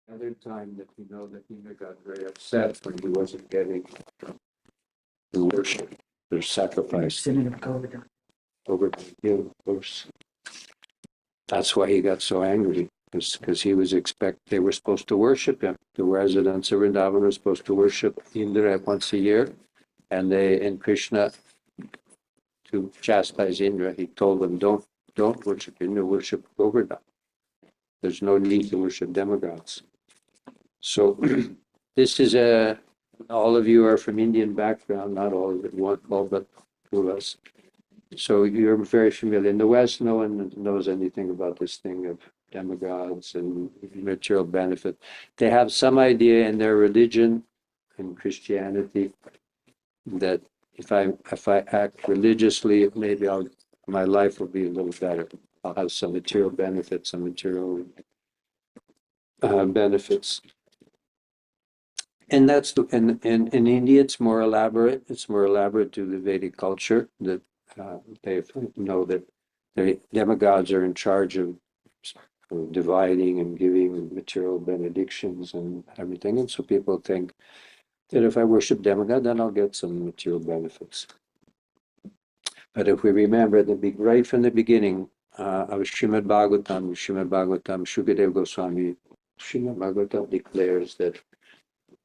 Another time that we know that Indra got very upset when he wasn't getting the worship, the sacrifice over the of course. That's why he got so angry, because he was they were supposed to worship him. The residents of Vrindavan were supposed to worship Indra once a year, and Krishna, to chastise Indra, he told them, don't worship Indra, worship Govardhan. There's no need to worship demigods. So this is all of you are from Indian background, not all of it, all but two of us. So you're very familiar. In the West, no one knows anything about this thing of demigods and material benefit. They have some idea in their religion, in Christianity, that if I act religiously, maybe my life will be a little better. I'll have some material benefits, some material benefits. And that's in India, it's more elaborate. It's more elaborate to the Vedic culture that they know that the demigods are in charge of dividing and giving material benedictions and everything. And so people think that if I worship demigod, then I'll get some material benefits. But if we remember, right from the beginning of Srimad Bhagavatam, Shukadeva Goswami, Srimad Bhagavatam declares that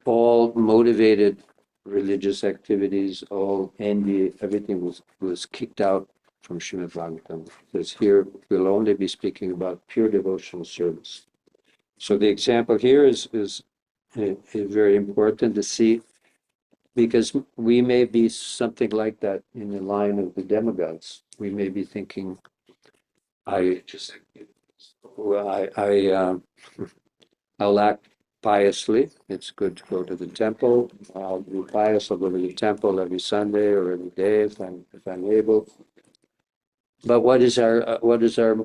all motivated religious activities, all envy, everything was kicked out from Srimad Bhagavatam. Because here we'll only be speaking about pure devotional service. So the example here is very important to see, because we may be something like that in the line of the demigods. We may be thinking, I'll act piously. It's good to go to the temple. I'll be pious. I'll go to the temple every Sunday or every day if I'm able. But what is our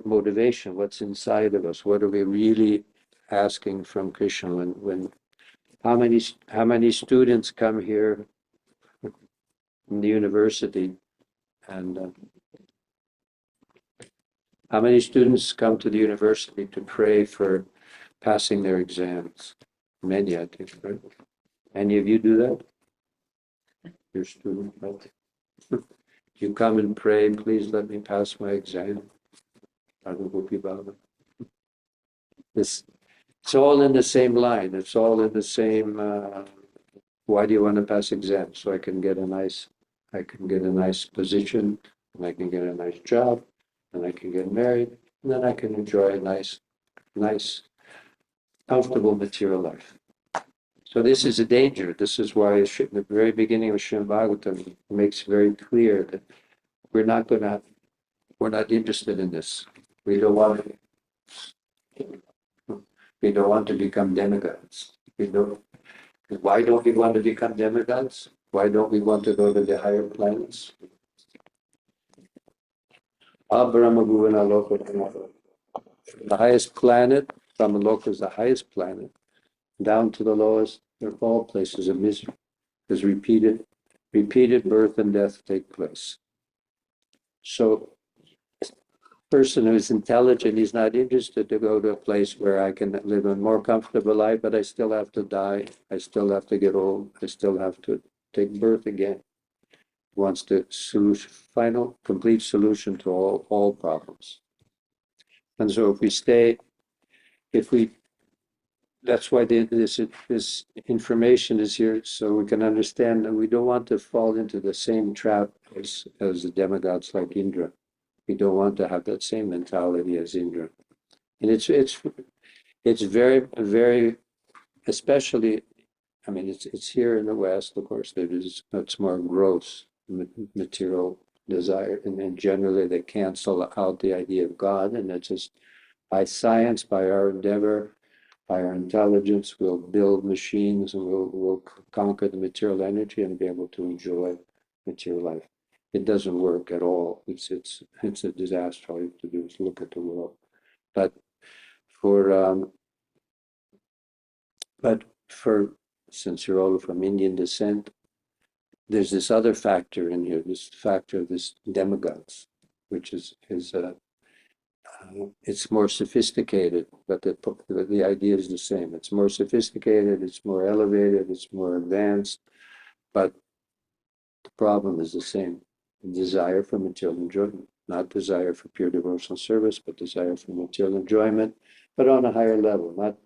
motivation? What's inside of us? What are we really asking from Krishna? When how many students come here in the university, and how many students come to the university to pray for passing their exams? Many, I think, right? Any of you do that? Your student, right? You come and pray, please let me pass my exam. This, it's all in the same line. It's all in the same. Why do you want to pass exam? So I can get a nice position, and I can get a nice job, and I can get married, and then I can enjoy a nice, comfortable material life. So this is a danger. This is why the very beginning of Srimad Bhagavatam makes very clear that we're not interested in this. We don't want to become demigods. Why don't we want to become demigods? Why don't we want to go to the higher planets? The highest planet, Brahmaloka is the highest planet, down to the lowest, they're all places of misery, because repeated birth and death take place. So a person who is intelligent, he's not interested to go to a place where I can live a more comfortable life, but I still have to die, I still have to get old, I still have to take birth again. He wants the final, complete solution to all problems. And so that's why this information is here, so we can understand that we don't want to fall into the same trap as the demigods like Indra. We don't want to have that same mentality as Indra. And it's very, very, especially, I mean, it's here in the West, of course, it's more gross material desire, and then generally they cancel out the idea of God, and it's just by science, by our endeavor, by our intelligence, we'll build machines and we'll conquer the material energy and be able to enjoy material life. It doesn't work at all. It's a disaster. All you have to do is look at the world. But since you're all from Indian descent, there's this other factor in here, this factor of this demigods, which is it's more sophisticated, but the idea is the same. It's more sophisticated, it's more elevated, it's more advanced, but the problem is the same. Desire for material enjoyment, not desire for pure devotional service, but desire for material enjoyment, but on a higher level. Not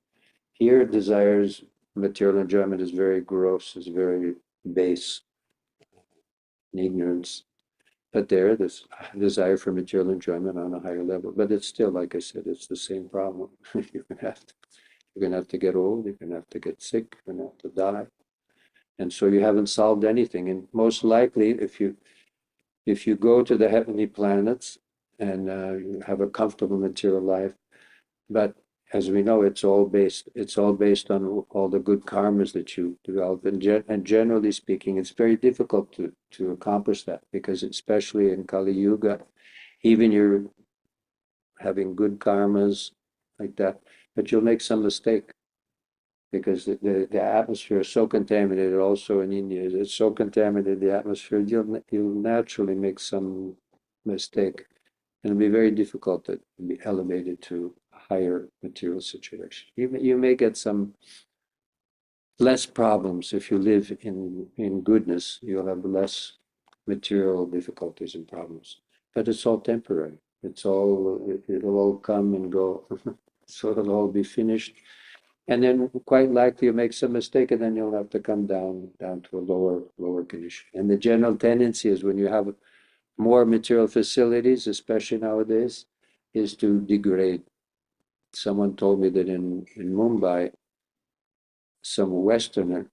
here, desires material enjoyment is very gross, is very base, ignorance. But there, this desire for material enjoyment on a higher level. But it's still, like I said, it's the same problem. You're gonna have to get old, you're gonna have to get sick, you're gonna have to die. And so you haven't solved anything. And most likely, if you go to the heavenly planets and you have a comfortable material life, but as we know, it's all based on all the good karmas that you develop. And generally speaking, it's very difficult to accomplish that, because especially in Kali Yuga, even you're having good karmas like that, but you'll make some mistake, because the atmosphere is so contaminated. Also in India, it's so contaminated, the atmosphere, you'll naturally make some mistake. And it'll be very difficult to be elevated to a higher material situation. You may get some less problems if you live in goodness. You'll have less material difficulties and problems. But it's all temporary. It'll all come and go. So it'll all be finished. And then quite likely you make some mistake, and then you'll have to come down to a lower condition. And the general tendency is, when you have more material facilities, especially nowadays, is to degrade. Someone told me that in Mumbai, some Westerner,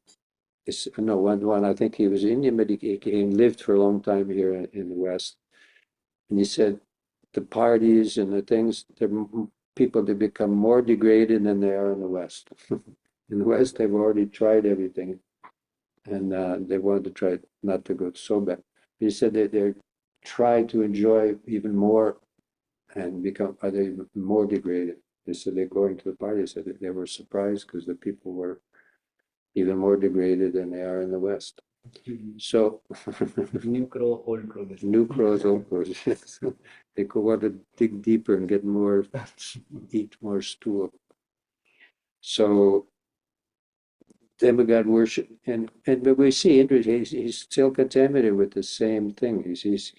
one, I think he was Indian, but he lived for a long time here in the West. And he said the parties and the things, people, they become more degraded than they are in the West. In the West, they've already tried everything, and they wanted to try not to go so bad. But he said that they're trying to enjoy even more and become even more degraded. They said they're going to the party. They said that they were surprised because the people were even more degraded than they are in the West. So New crow, old crow. New crows, old crows. They could want to dig deeper and get more, eat more stool. So demigod worship, but we see he's still contaminated with the same thing. He's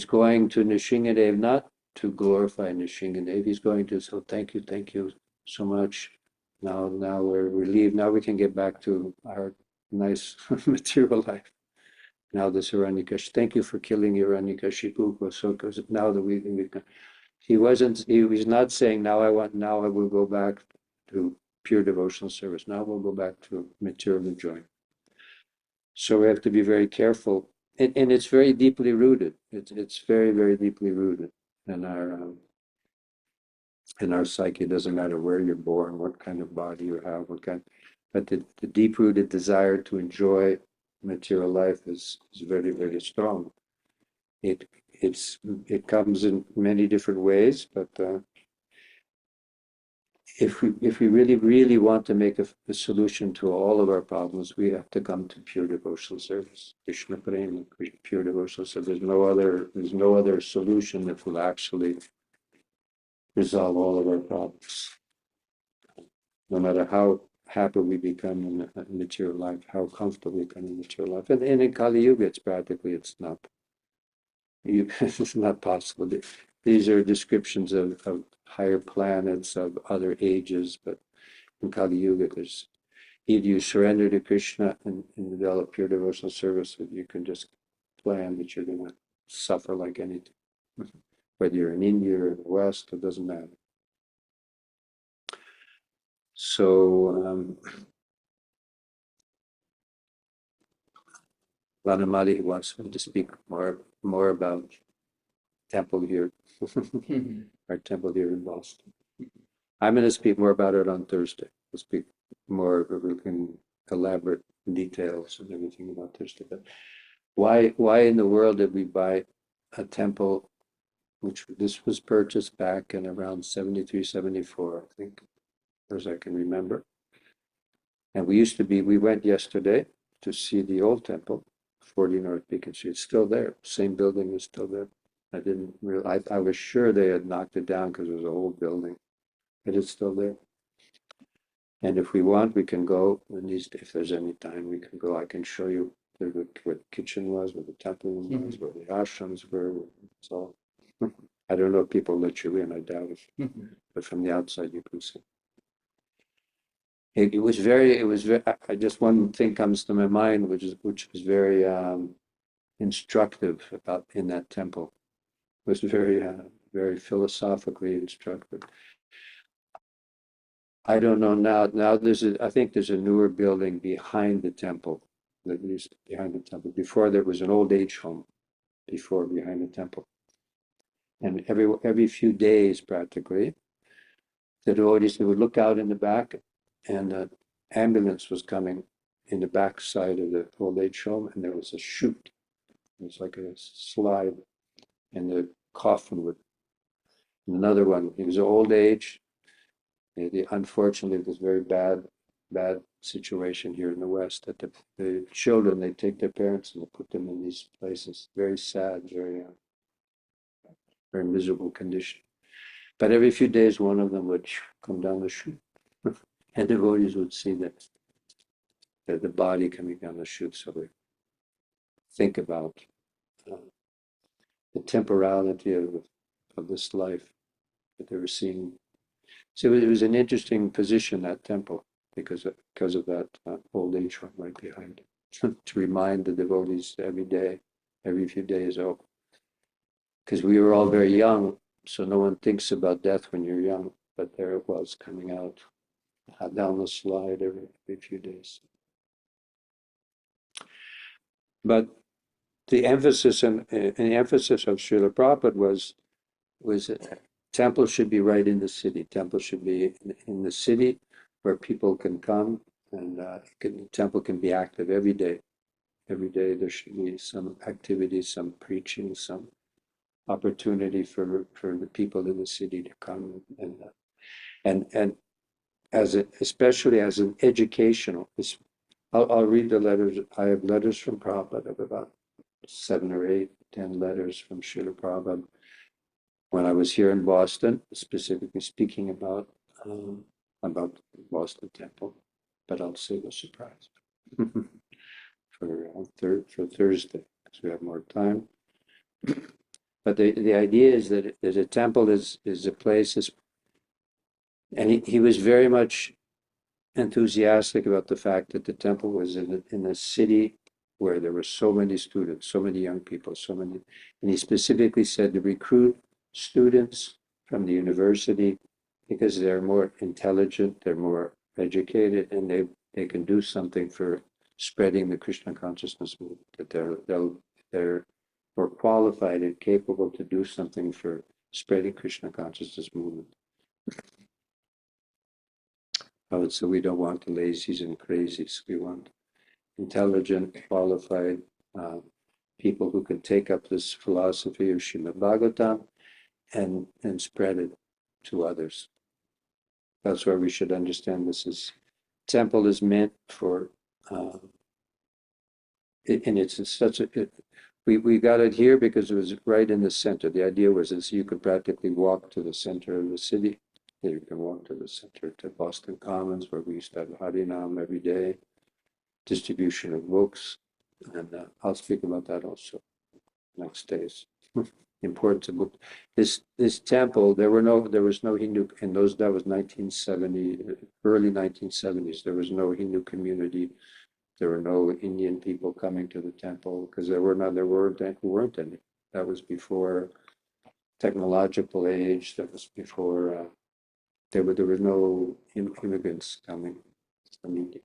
going to Nishingadev not to glorify Nishingadev. He's going to say, thank you so much. Now we're relieved. Now we can get back to our nice material life. Now this Hiranyakashipu, thank you for killing Hiranyakashipu. So because now that we can, he was not saying now I will go back to pure devotional service. Now we'll go back to material enjoyment. So we have to be very careful, and it's very deeply rooted. It's very, very deeply rooted in our psyche. It doesn't matter where you're born, what kind of body you have, but the deep-rooted desire to enjoy material life is very, very strong. It comes in many different ways, but if we really want to make a solution to all of our problems, we have to come to pure devotional service, Krishna Prema, pure devotional service. There's no other solution that will actually resolve all of our problems. No matter how happy we become in material life, how comfortable we become in material life, and in Kali Yuga, it's not. It's not possible. These are descriptions of higher planets, of other ages, but in Kali Yuga, either you surrender to Krishna and develop pure devotional service, or you can just plan that you're going to suffer like anything. Whether you're in India or in the West, it doesn't matter. So, Vanamali wants me to speak more about temple here, our temple here in Boston. I'm going to speak more about it on Thursday. We'll speak more in elaborate details and everything about Thursday. But why in the world did we buy a temple, which this was purchased back in around 73, 74, I think, as I can remember. And we went yesterday to see the old temple, 40 North Beacon Street. It's still there. Same building is still there. I didn't realize, I was sure they had knocked it down because it was an old building, but it's still there. And if we want, we can go, and if there's any time, we can go. I can show you where the kitchen was, where the temple was, where the ashrams were. So I don't know if people let you in, I doubt it. But from the outside, you can see. It was very, I just, one thing comes to my mind, which was very instructive about in that temple. It was very philosophically instructive. I don't know now. Now I think there's a newer building behind the temple. That used behind the temple. Before there was an old age home. Before behind the temple, and every few days, practically, the devotees would look out in the back, and an ambulance was coming in the back side of the old age home, and there was a chute. It was like a slide, and the coffin would. Another one. It was old age. Unfortunately, it was very bad situation here in the West that the children, they take their parents and they put them in these places. Very sad, very miserable condition. But every few days, one of them would come down the chute, and devotees would see the body coming down the chute. So they think about uh, the temporality of this life that they were seeing. So it was an interesting position, that temple, because of that old age one right behind it, to remind the devotees every day, every few days, oh, because we were all very young, so no one thinks about death when you're young, but there it was coming out down the slide every few days. But the emphasis and the emphasis of Srila Prabhupada was temple should be right in the city. Temple should be in the city where people can come, and the temple can be active every day. Every day there should be some activity, some preaching, some opportunity for the people in the city to come and especially as an educational. I'll read the letters. I have letters from Prabhupada of about 7 or 8, 10 letters from Srila Prabhupada when I was here in Boston, specifically speaking about Boston Temple, but I'll save a surprise for Thursday because we have more time. But the idea is that a temple is a place, and he was very much enthusiastic about the fact that the temple was in a city where there were so many students, so many young people, and he specifically said to recruit students from the university because they're more intelligent, they're more educated, and they can do something for spreading the Krishna consciousness movement, that they're more qualified and capable to do something for spreading Krishna consciousness movement. So we don't want the lazies and crazies. We want intelligent, qualified people who can take up this philosophy of Srimad Bhagavatam and spread it to others. That's where we should understand temple is meant for, and it's such a, we got it here because it was right in the center. The idea was that you could practically walk to the center of the city. You can walk to the center, to Boston Commons, where we used to have Harinam every day, distribution of books, and I'll speak about that also next days. Importance of book. This temple, there was no Hindu in those. That was 1970, early 1970s. There was no Hindu community. There were no Indian people coming to the temple because there weren't any. That was before technological age. That was before there were no immigrants coming from India.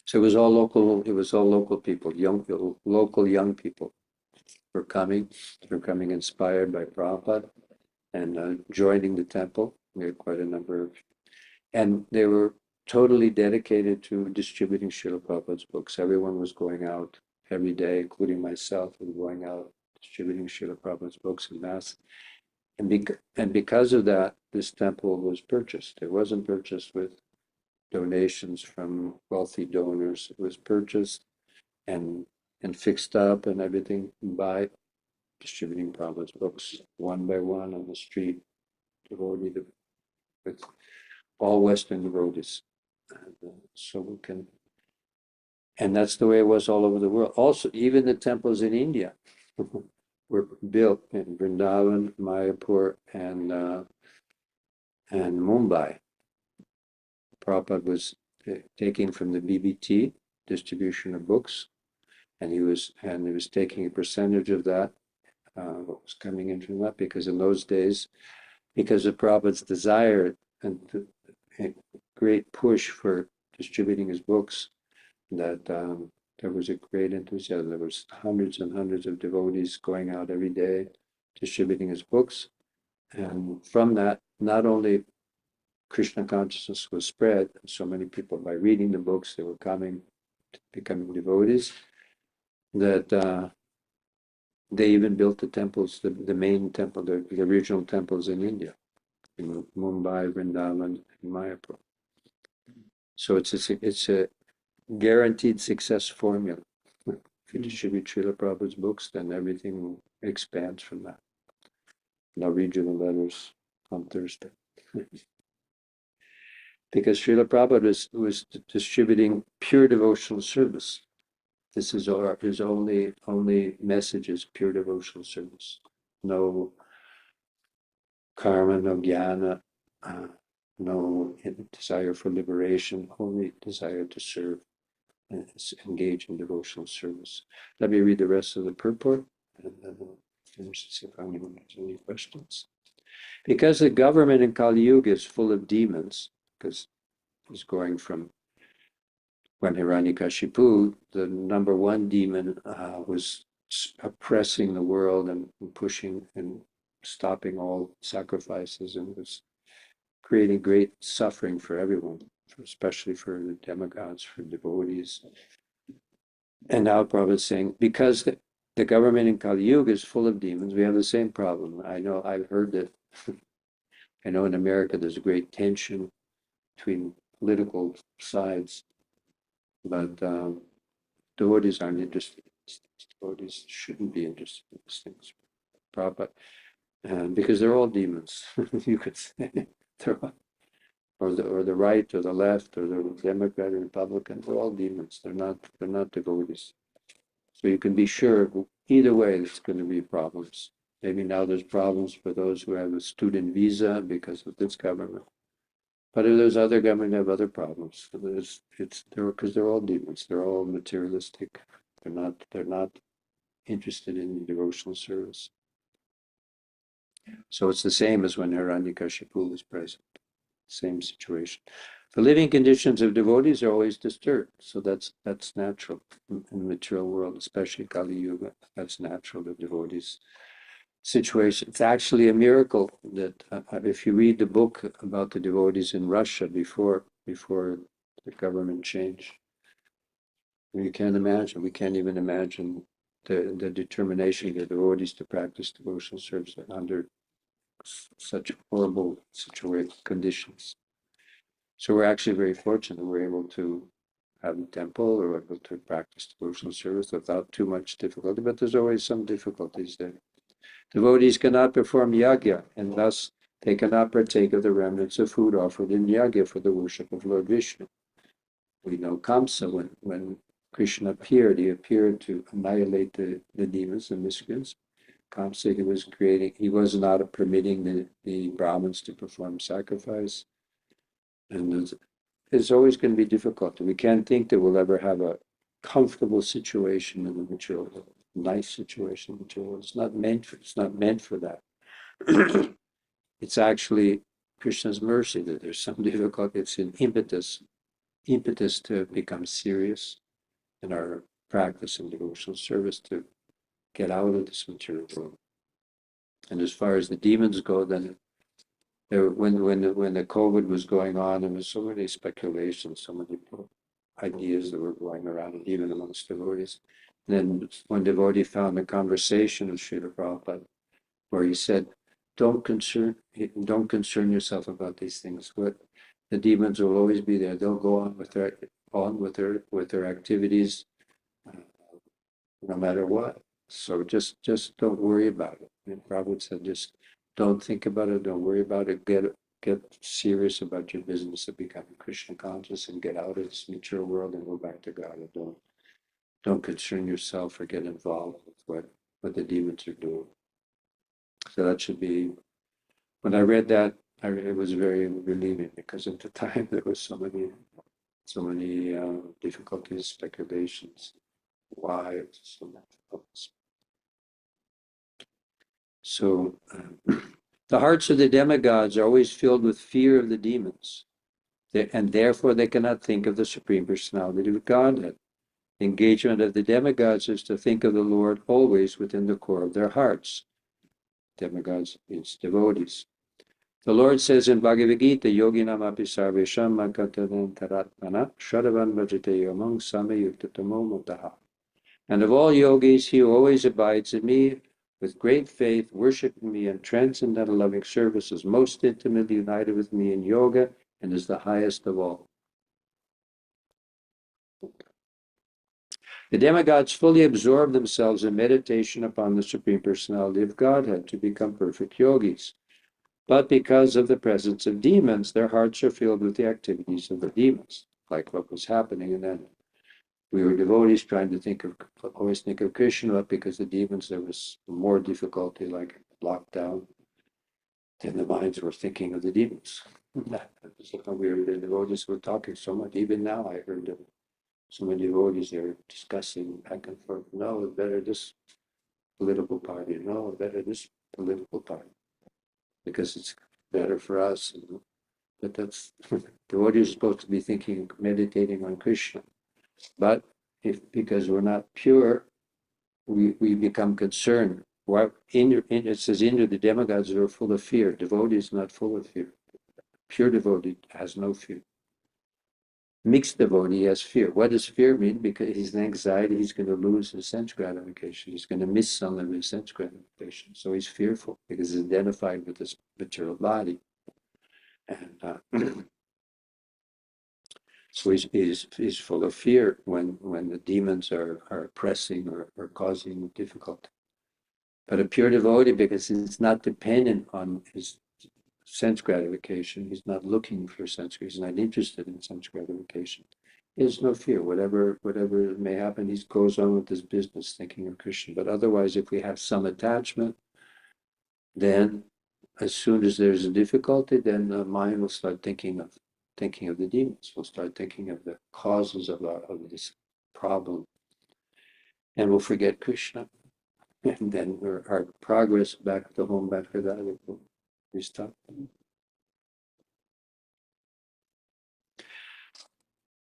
So it was all local. It was all local people, local young people were coming. They were coming inspired by Prabhupada and joining the temple. We had quite a number of, and they were totally dedicated to distributing Srila Prabhupada's books. Everyone was going out every day, including myself, and going out distributing Srila Prabhupada's books in mass. And because of that, this temple was purchased. It wasn't purchased with donations from wealthy donors. It was purchased and fixed up and everything by distributing Prabhupada's books one by one on the street, devotee with all Western devotees. So we can, and that's the way it was all over the world. Also, even the temples in India were built in Vrindavan, Mayapur, and Mumbai. Prabhupada was taking from the BBT, distribution of books, and he was taking a percentage of that, what was coming in from that, because in those days, because of Prabhupada's desire and the great push for distributing his books, that there was a great enthusiasm. There was hundreds and hundreds of devotees going out every day, distributing his books, and from that, not only Krishna consciousness was spread, and so many people, by reading the books, they were becoming devotees, that they even built the temples, the main temple, the original temples in India, in Mumbai, Vrindavan, and Mayapur. So it's a guaranteed success formula. If you distribute Srila Prabhupada's books, then everything expands from that. And I'll read you the letters on Thursday. Because Srila Prabhupada was distributing pure devotional service. This is his only message is pure devotional service. No karma, no jnana, no desire for liberation, only desire to serve and engage in devotional service. Let me read the rest of the purport and then we'll finish to see if anyone has any questions. Because the government in Kali Yuga is full of demons, because he's going from when Hiranyakashipu, the number one demon, was oppressing the world and pushing and stopping all sacrifices and was creating great suffering for everyone, especially for the demigods, for devotees. And now Prabhupada is saying, because the government in Kali Yuga is full of demons, we have the same problem. I know, I've heard that, I know in America there's a great tension between political sides, but devotees aren't interested in these things. Devotees shouldn't be interested in these things. Prabhupada, because they're all demons, you could say. They're all, or the right, or the left, or the Democrat, or Republican, they're all demons. They're not devotees. So you can be sure either way there's going to be problems. Maybe now there's problems for those who have a student visa because of this government. But if there's other government have other problems. So because they're all demons. They're all materialistic. They're not interested in devotional service. So it's the same as when Hiranyakashipu was present. Same situation. The living conditions of devotees are always disturbed. So that's natural in the material world, especially Kali Yuga. That's natural, the devotees' situation. It's actually a miracle that if you read the book about the devotees in Russia before the government change, you can't imagine. We can't even imagine the determination of the devotees to practice devotional service under such horrible conditions. So we're actually very fortunate we're able to have a temple or able to practice devotional service without too much difficulty, but there's always some difficulties there. Devotees cannot perform yagya, and thus they cannot partake of the remnants of food offered in yagya for the worship of Lord Vishnu. We know Kamsa, when Krishna appeared, he appeared to annihilate the demons, the miscreants. Kamsa, he was not permitting the Brahmins to perform sacrifice. And there's always going to be difficulty. We can't think that we'll ever have a comfortable situation in the material world, nice situation in the material world. It's not meant for that. It's actually Krishna's mercy that there's some difficulty. It's an impetus to become serious in our practice and devotional service to get out of this material world. And as far as the demons go, then when the COVID was going on, there was so many speculations, so many ideas that were going around, even amongst devotees. And then one devotee found a conversation with Srila Prabhupada where he said, don't concern yourself about these things. The demons will always be there. They'll go on with their activities, no matter what. So just don't worry about it. And Prabhu said, just don't think about it, don't worry about it, get serious about your business of becoming Krishna conscious and get out of this material world and go back to God. And don't concern yourself or get involved with what the demons are doing. So that should be, when I read that, it was very relieving because at the time there was so many difficulties, speculations, why, so much. So the hearts of the demigods are always filled with fear of the demons, and therefore they cannot think of the Supreme Personality of Godhead. The engagement of the demigods is to think of the Lord always within the core of their hearts. Demigods means devotees. The Lord says in Bhagavad Gita, Yoginam api sarvesham mankatanan taratmana shadavan bhajate yomang samayuktatamo mutaha. And of all yogis, he who always abides in me with great faith, worshiping me in transcendental loving service, is most intimately united with me in yoga and is the highest of all. The demigods fully absorb themselves in meditation upon the Supreme Personality of Godhead to become perfect yogis. But because of the presence of demons, their hearts are filled with the activities of the demons, like what was happening. And then we were devotees trying to always think of Krishna, but because the demons, there was more difficulty, like lockdown, then the minds were thinking of the demons. The devotees were talking so much. Even now, I heard of so many devotees, they're discussing back and forth. No, it's better this political party. No, better this political party because it's better for us. But that's devotees are supposed to be thinking, meditating on Krishna. But because we're not pure, we become concerned. Why it says Indra, the demigods are full of fear. Devotee is not full of fear. Pure devotee has no fear. Mixed devotee has fear. What does fear mean? Because he's in anxiety, he's going to lose his sense gratification. He's going to miss some of his sense gratification. So he's fearful because he's identified with this material body. And so he's full of fear when the demons are oppressing or causing difficulty. But a pure devotee, because he's not dependent on his sense gratification, he's not looking for sense gratification, he's not interested in sense gratification. He has no fear. Whatever may happen, he goes on with his business thinking of Krishna. But otherwise, if we have some attachment, then as soon as there's a difficulty, then the mind will start thinking of the demons. We'll start thinking of the causes of this problem. And we'll forget Krishna. And then our progress back to home, back to God, we stop.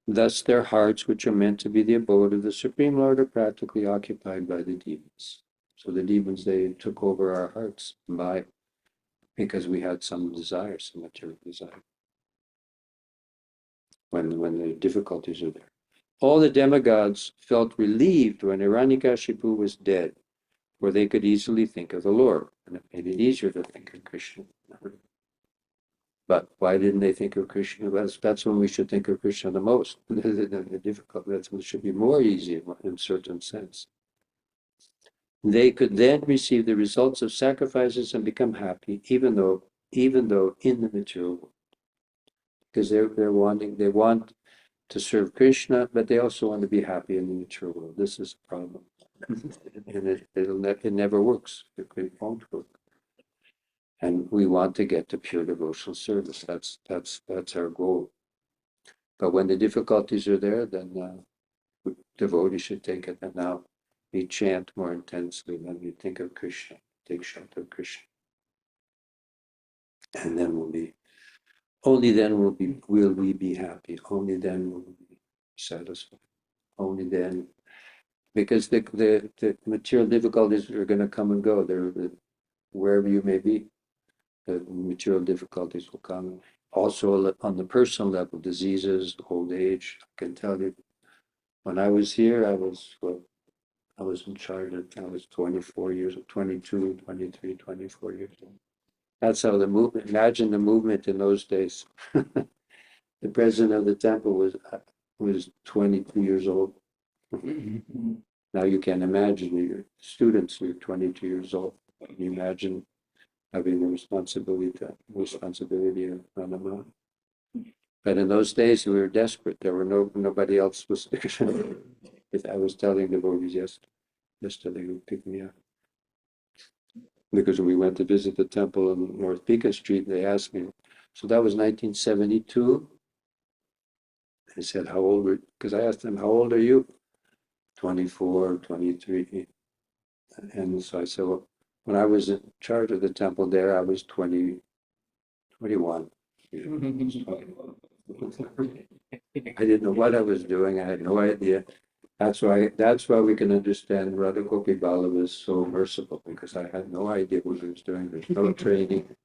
Thus their hearts, which are meant to be the abode of the Supreme Lord, are practically occupied by the demons. So the demons, they took over our hearts because we had some desire, some material desire. When the difficulties are there. All the demigods felt relieved when Hiranyakashipu was dead, for they could easily think of the Lord, and it made it easier to think of Krishna. But why didn't they think of Krishna? That's when we should think of Krishna the most. The difficult, that's when it should be more easy in a certain sense. They could then receive the results of sacrifices and become happy, even though in the material world. Because they want to serve Krishna, but they also want to be happy in the material world. This is a problem. And it never works. It won't work. And we want to get to pure devotional service. That's our goal. But when the difficulties are there, then devotees should take it. And now we chant more intensely when we think of Krishna, take shelter of Krishna. And then only then will we be happy. Only then will we be satisfied. Only then, because the material difficulties are going to come and go. Wherever you may be, the material difficulties will come. Also, on the personal level, diseases, old age. I can tell you, when I was here, I was in charge. I was 24 years, 22, 23, 24 years old. That's how the movement. Imagine the movement in those days. The president of the temple was 22 years old. Now you can imagine you're students, you're 22 years old. Can you imagine having the responsibility of on them out? But in those days we were desperate. There were nobody else was. If I was telling devotees yesterday who picked me up. Because when we went to visit the temple on North Beacon Street, they asked me, so that was 1972. I said, how old were, because I asked them, how old are you? 24, 23. And so I said, well, when I was in charge of the temple there, I was 20, 21. I didn't know what I was doing. I had no idea. That's why we can understand Radha Gopi Bala was so merciful, because I had no idea what I was doing. There's no training.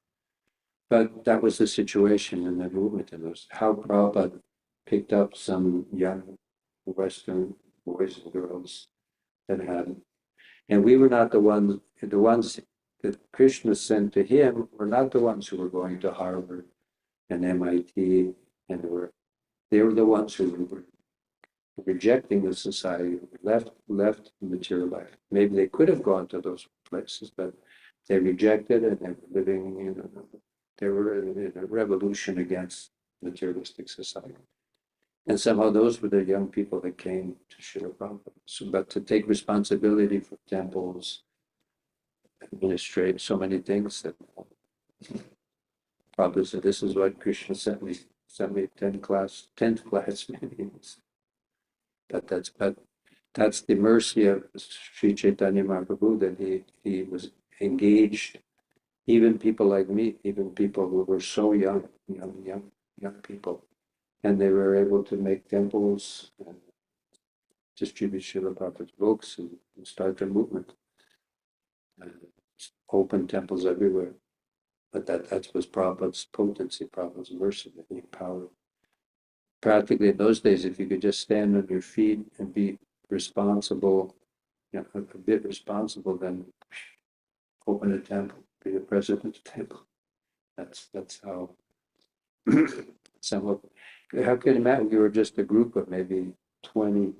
But that was the situation in the movement, and it was how Prabhupada picked up some young Western boys and girls that had, and we were not the ones that Krishna sent to him were not the ones who were going to Harvard and MIT, and they were the ones who were rejecting the society, left the material life. Maybe they could have gone to those places, but they rejected it, and they were living they were in a revolution against materialistic society. And somehow those were the young people that came to Srila Prabhupada. So, but to take responsibility for temples, administrate so many things that Prabhupada said, this is what Krishna sent me 10th class meetings. But that's the mercy of Sri Chaitanya Mahaprabhu, that he was engaged, even people like me, even people who were so young people, and they were able to make temples and distribute Srila Prabhupada's books and start the movement. Open temples everywhere. But that was Prabhupada's potency, Prabhupada's mercy, that he empowered. Practically in those days, if you could just stand on your feet and be responsible, a bit responsible, then open a temple, be the president of the temple. That's how somewhat. How can you imagine? We were just a group of maybe 20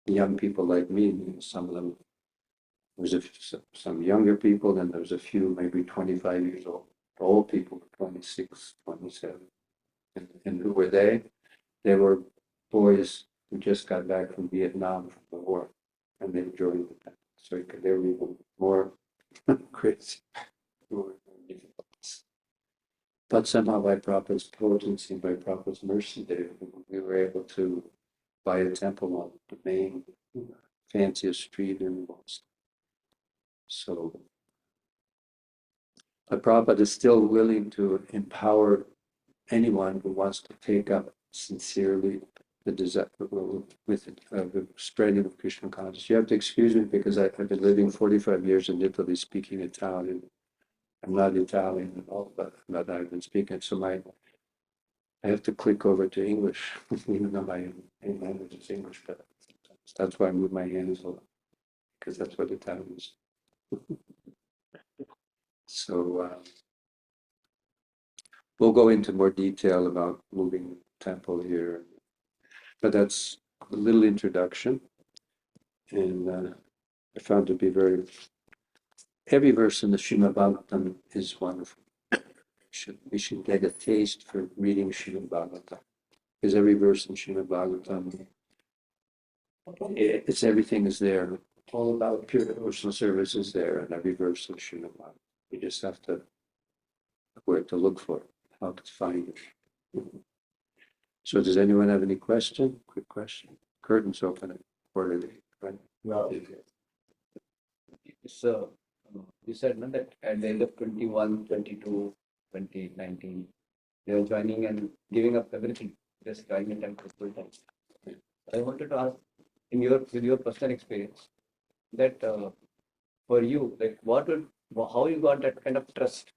young people like me. Some of them, there was some younger people, then there was a few maybe 25 years old. The old people were 26, 27. And who were they? They were boys who just got back from Vietnam from the war, and they joined the temple. So they were even more crazy. But somehow by Prabhupada's potency, by Prabhupada's mercy, we were able to buy a temple on the main fanciest street in Boston. So, but Prabhupada is still willing to empower anyone who wants to take up sincerely the desire with the spreading of Krishna consciousness. You have to excuse me because I've been living 45 years in Italy speaking Italian. I'm not Italian at all, but I've been speaking. So I have to click over to English, even though my main language is English, but that's why I move my hands a lot, because that's what Italian is. So we'll go into more detail about moving the temple here, but that's a little introduction. And I found to be every verse in the Srimad Bhagavatam is wonderful. We should get a taste for reading Srimad Bhagavatam, because every verse in Srimad Bhagavatam, it's everything is there. All about pure devotional service is there, and every verse in Srimad Bhagavatam. You just have to where to look for it, how to find it. So does anyone have any question? Quick question. Curtains open at quarter to 8, right? Well, so you said no, that at the end of 21, 22, 2019, they were joining and giving up everything, just joining them full time. I wanted to ask, with your personal experience, that for you, like how you got that kind of trust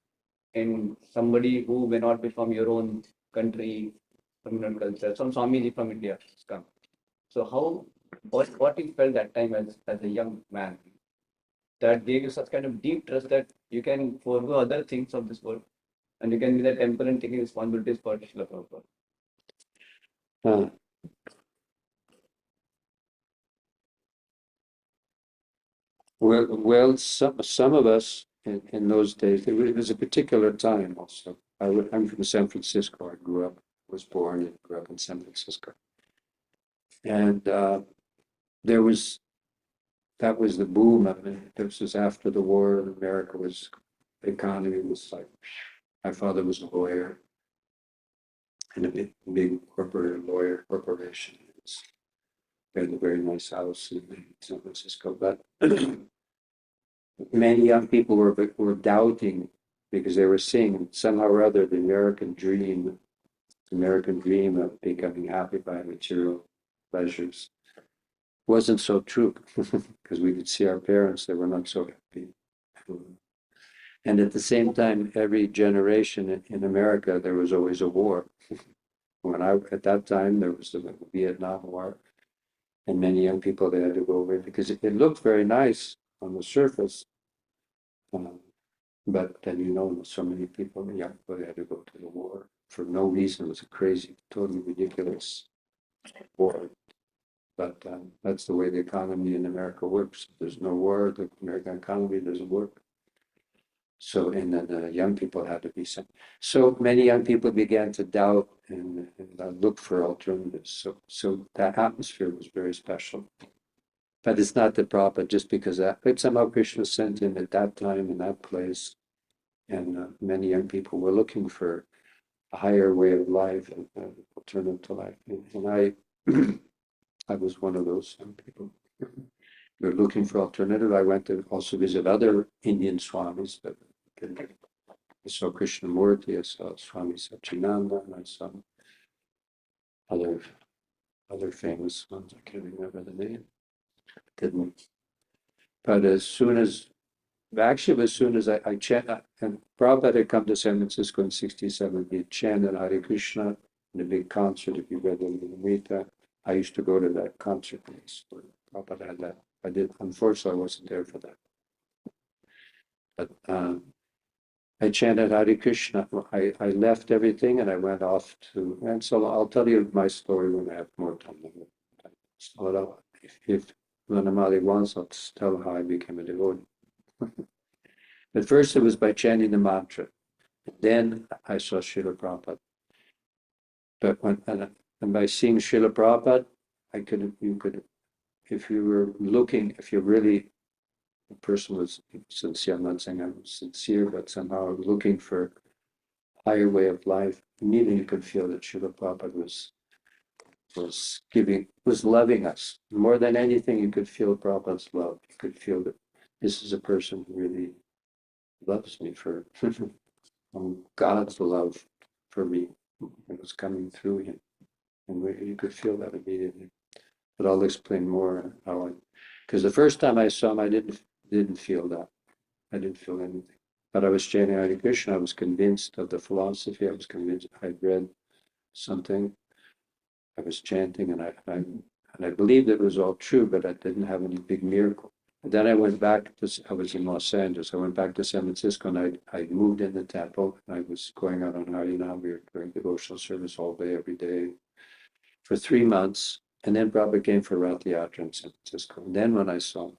in somebody who may not be from your own country, from your own culture, some Swamiji from India has come. So what you felt that time as a young man that gave you such kind of deep trust that you can forego other things of this world and you can be the temple and taking responsibilities for Srila Prabhupada? Uh, Well, some of us in those days, it was a particular time also. I'm from San Francisco. I was born and grew up in San Francisco. And there was, that was the boom. I mean, this was after the war in America the economy was like, my father was a lawyer in a big corporate lawyer corporation. We had a very nice house in San Francisco, but many young people were doubting because they were seeing somehow or other the American dream of becoming happy by material pleasures wasn't so true because we could see our parents, they were not so happy. And at the same time, every generation in America, there was always a war. At that time, there was the Vietnam War, and many young people, they had to go away because it looked very nice on the surface. But then, so many people, young people, they had to go to the war for no reason. It was a crazy, totally ridiculous war. But that's the way the economy in America works. If there's no war, the American economy doesn't work. So, and then the young people had to be sent. So many young people began to doubt and look for alternatives. So that atmosphere was very special. But it's not the Prabhupada just because but somehow Krishna sent him at that time in that place. And many young people were looking for a higher way of life and alternative to life. And I was one of those young people. We were looking for alternative. I went to also visit other Indian swamis, but I saw Krishnamurti, I saw Swami Satchinanda, and I saw other famous ones. I can't remember the name. Didn't. But as soon as I chanted, and Prabhupada had come to San Francisco in '67, he chanted Hare Krishna in a big concert. If you read the Limita, I used to go to that concert place where Prabhupada had that. Unfortunately, I wasn't there for that. But I chanted Hare Krishna. I left everything and I went off and so I'll tell you my story when I have more time. If Lanamali wants, I'll tell how I became a devotee. At first, it was by chanting the mantra. Then I saw Srila Prabhupada. But and by seeing Srila Prabhupada, if you really, the person was sincere, I'm not saying I'm sincere, but somehow looking for a higher way of life, immediately you could feel that Srila Prabhupada was loving us. More than anything, you could feel Prabhupada's love. You could feel that this is a person who really loves me for God's love for me. It was coming through him. And you could feel that immediately. But I'll explain more because the first time I saw him, I didn't feel that. I didn't feel anything. But I was chanting Hare Krishna. I was convinced of the philosophy. I was convinced. I'd read something. I was chanting, and I believed it was all true, but I didn't have any big miracle. And then I went back I was in Los Angeles. I went back to San Francisco, and I moved in the temple. And I was going out on Harinam. We were doing devotional service all day, every day, for 3 months. And then Prabhupada came for Rath Yatra in San Francisco. And then when I saw him,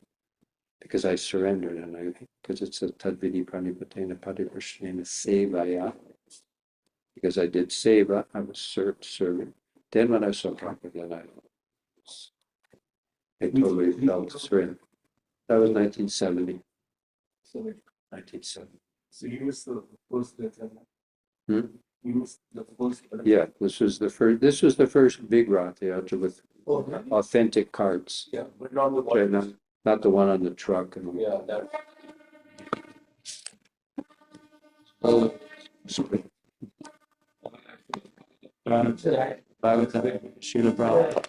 because I surrendered, because it's a Tadvidi Pranipatena Padiprashnena Sevaya, because I did Seva, I was serving. Then when I saw Prabhupada, then I totally felt surrender. That was 1970. 1970. So you missed the first attempt. Hmm? You missed the first attempt. Yeah, this was the first big Rath Yatra with authentic carts. Yeah, but not the Okay, one. not the one on the truck. Yeah, that. Oh, Srila Prabhupada.